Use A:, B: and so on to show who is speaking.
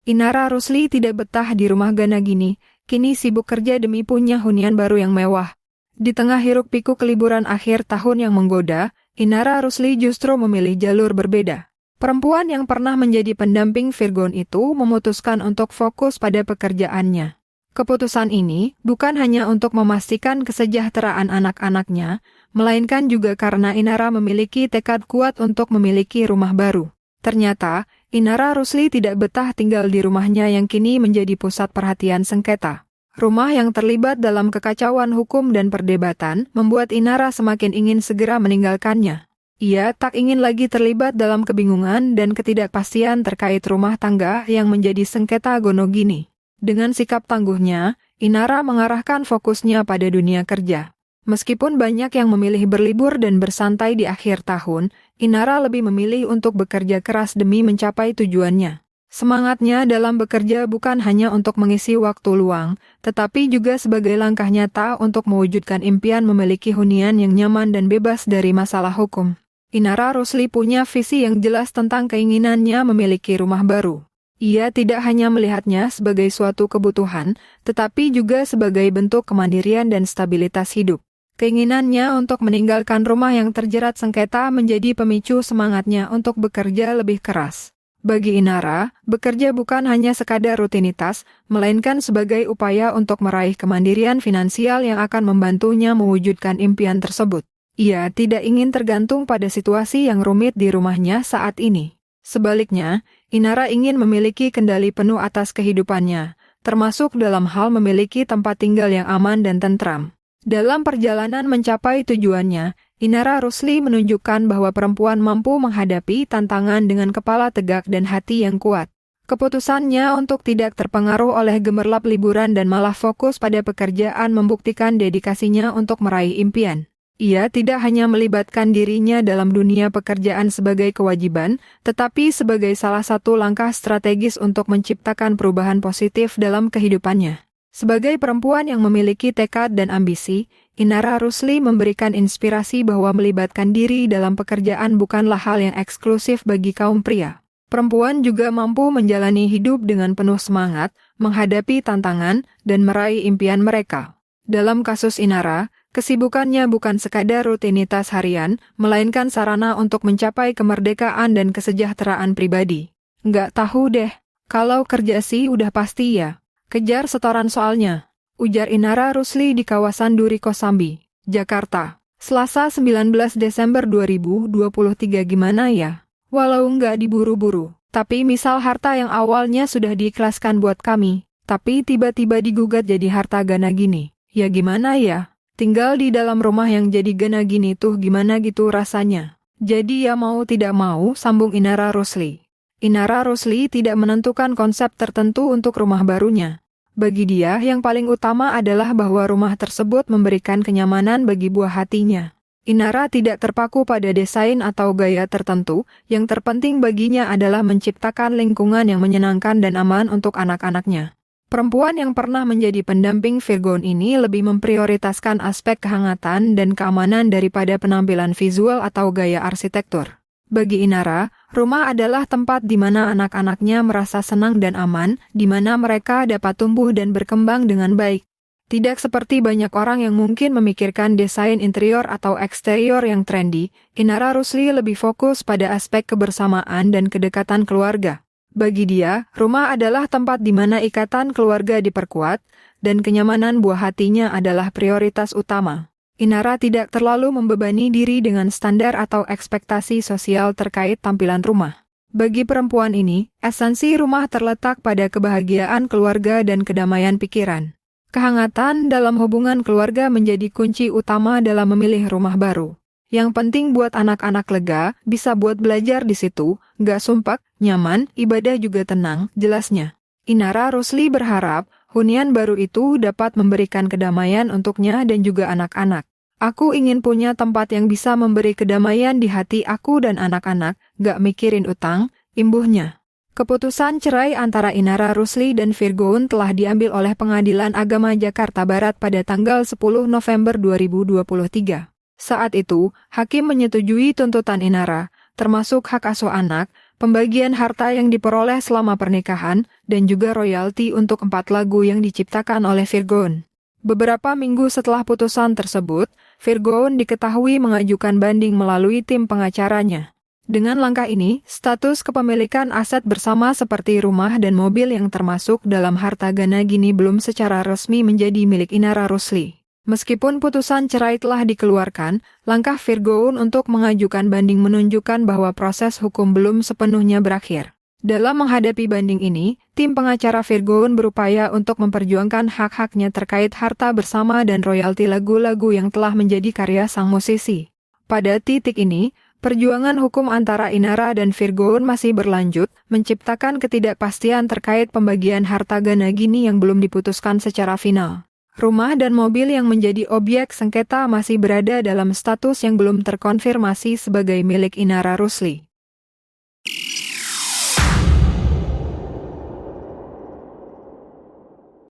A: Inara Rusli tidak betah di rumah Gana gini, kini sibuk kerja demi punya hunian baru yang mewah. Di tengah hiruk-pikuk liburan akhir tahun yang menggoda, Inara Rusli justru memilih jalur berbeda. Perempuan yang pernah menjadi pendamping Virgon itu memutuskan untuk fokus pada pekerjaannya. Keputusan ini bukan hanya untuk memastikan kesejahteraan anak-anaknya, melainkan juga karena Inara memiliki tekad kuat untuk memiliki rumah baru. Ternyata, Inara Rusli tidak betah tinggal di rumahnya yang kini menjadi pusat perhatian sengketa. Rumah yang terlibat dalam kekacauan hukum dan perdebatan membuat Inara semakin ingin segera meninggalkannya. Ia tak ingin lagi terlibat dalam kebingungan dan ketidakpastian terkait rumah tangga yang menjadi sengketa Gonogini. Dengan sikap tangguhnya, Inara mengarahkan fokusnya pada dunia kerja. Meskipun banyak yang memilih berlibur dan bersantai di akhir tahun, Inara lebih memilih untuk bekerja keras demi mencapai tujuannya. Semangatnya dalam bekerja bukan hanya untuk mengisi waktu luang, tetapi juga sebagai langkah nyata untuk mewujudkan impian memiliki hunian yang nyaman dan bebas dari masalah hukum. Inara Rusli punya visi yang jelas tentang keinginannya memiliki rumah baru. Ia tidak hanya melihatnya sebagai suatu kebutuhan, tetapi juga sebagai bentuk kemandirian dan stabilitas hidup. Keinginannya untuk meninggalkan rumah yang terjerat sengketa menjadi pemicu semangatnya untuk bekerja lebih keras. Bagi Inara, bekerja bukan hanya sekadar rutinitas, melainkan sebagai upaya untuk meraih kemandirian finansial yang akan membantunya mewujudkan impian tersebut. Ia tidak ingin tergantung pada situasi yang rumit di rumahnya saat ini. Sebaliknya, Inara ingin memiliki kendali penuh atas kehidupannya, termasuk dalam hal memiliki tempat tinggal yang aman dan tentram. Dalam perjalanan mencapai tujuannya, Inara Rusli menunjukkan bahwa perempuan mampu menghadapi tantangan dengan kepala tegak dan hati yang kuat. Keputusannya untuk tidak terpengaruh oleh gemerlap liburan dan malah fokus pada pekerjaan membuktikan dedikasinya untuk meraih impian. Ia tidak hanya melibatkan dirinya dalam dunia pekerjaan sebagai kewajiban, tetapi sebagai salah satu langkah strategis untuk menciptakan perubahan positif dalam kehidupannya. Sebagai perempuan yang memiliki tekad dan ambisi, Inara Rusli memberikan inspirasi bahwa melibatkan diri dalam pekerjaan bukanlah hal yang eksklusif bagi kaum pria. Perempuan juga mampu menjalani hidup dengan penuh semangat, menghadapi tantangan, dan meraih impian mereka. Dalam kasus Inara, kesibukannya bukan sekadar rutinitas harian, melainkan sarana untuk mencapai kemerdekaan dan kesejahteraan pribadi. Nggak tahu deh, kalau kerja sih udah pasti ya. Kejar setoran soalnya, ujar Inara Rusli di kawasan Duri Kosambi, Jakarta. Selasa 19 Desember 2023 gimana ya? Walau nggak diburu-buru, tapi misal harta yang awalnya sudah diikhlaskan buat kami, tapi tiba-tiba digugat jadi harta Gana gini. Ya gimana ya? Tinggal di dalam rumah yang jadi Gana gini tuh gimana gitu rasanya. Jadi ya mau tidak mau, sambung Inara Rusli. Inara Rusli tidak menentukan konsep tertentu untuk rumah barunya. Bagi dia, yang paling utama adalah bahwa rumah tersebut memberikan kenyamanan bagi buah hatinya. Inara tidak terpaku pada desain atau gaya tertentu, yang terpenting baginya adalah menciptakan lingkungan yang menyenangkan dan aman untuk anak-anaknya. Perempuan yang pernah menjadi pendamping Virgon ini lebih memprioritaskan aspek kehangatan dan keamanan daripada penampilan visual atau gaya arsitektur. Bagi Inara, rumah adalah tempat di mana anak-anaknya merasa senang dan aman, di mana mereka dapat tumbuh dan berkembang dengan baik. Tidak seperti banyak orang yang mungkin memikirkan desain interior atau eksterior yang trendy, Inara Rusli lebih fokus pada aspek kebersamaan dan kedekatan keluarga. Bagi dia, rumah adalah tempat di mana ikatan keluarga diperkuat, dan kenyamanan buah hatinya adalah prioritas utama. Inara tidak terlalu membebani diri dengan standar atau ekspektasi sosial terkait tampilan rumah. Bagi perempuan ini, esensi rumah terletak pada kebahagiaan keluarga dan kedamaian pikiran. Kehangatan dalam hubungan keluarga menjadi kunci utama dalam memilih rumah baru. Yang penting buat anak-anak lega, bisa buat belajar di situ, gak sumpek, nyaman, ibadah juga tenang, jelasnya. Inara Rusli berharap, hunian baru itu dapat memberikan kedamaian untuknya dan juga anak-anak. Aku ingin punya tempat yang bisa memberi kedamaian di hati aku dan anak-anak, gak mikirin utang, imbuhnya. Keputusan cerai antara Inara Rusli dan Virgon telah diambil oleh Pengadilan Agama Jakarta Barat pada tanggal 10 November 2023. Saat itu, hakim menyetujui tuntutan Inara, termasuk hak asuh anak, pembagian harta yang diperoleh selama pernikahan, dan juga royalti untuk 4 lagu yang diciptakan oleh Virgoen. Beberapa minggu setelah putusan tersebut, Virgoen diketahui mengajukan banding melalui tim pengacaranya. Dengan langkah ini, status kepemilikan aset bersama seperti rumah dan mobil yang termasuk dalam harta Ganagini belum secara resmi menjadi milik Inara Rusli. Meskipun putusan cerai telah dikeluarkan, langkah Virgoen untuk mengajukan banding menunjukkan bahwa proses hukum belum sepenuhnya berakhir. Dalam menghadapi banding ini, tim pengacara Virgoen berupaya untuk memperjuangkan hak-haknya terkait harta bersama dan royalti lagu-lagu yang telah menjadi karya sang musisi. Pada titik ini, perjuangan hukum antara Inara dan Virgoen masih berlanjut, menciptakan ketidakpastian terkait pembagian harta Ganagini yang belum diputuskan secara final. Rumah dan mobil yang menjadi objek sengketa masih berada dalam status yang belum terkonfirmasi sebagai milik Inara Rusli.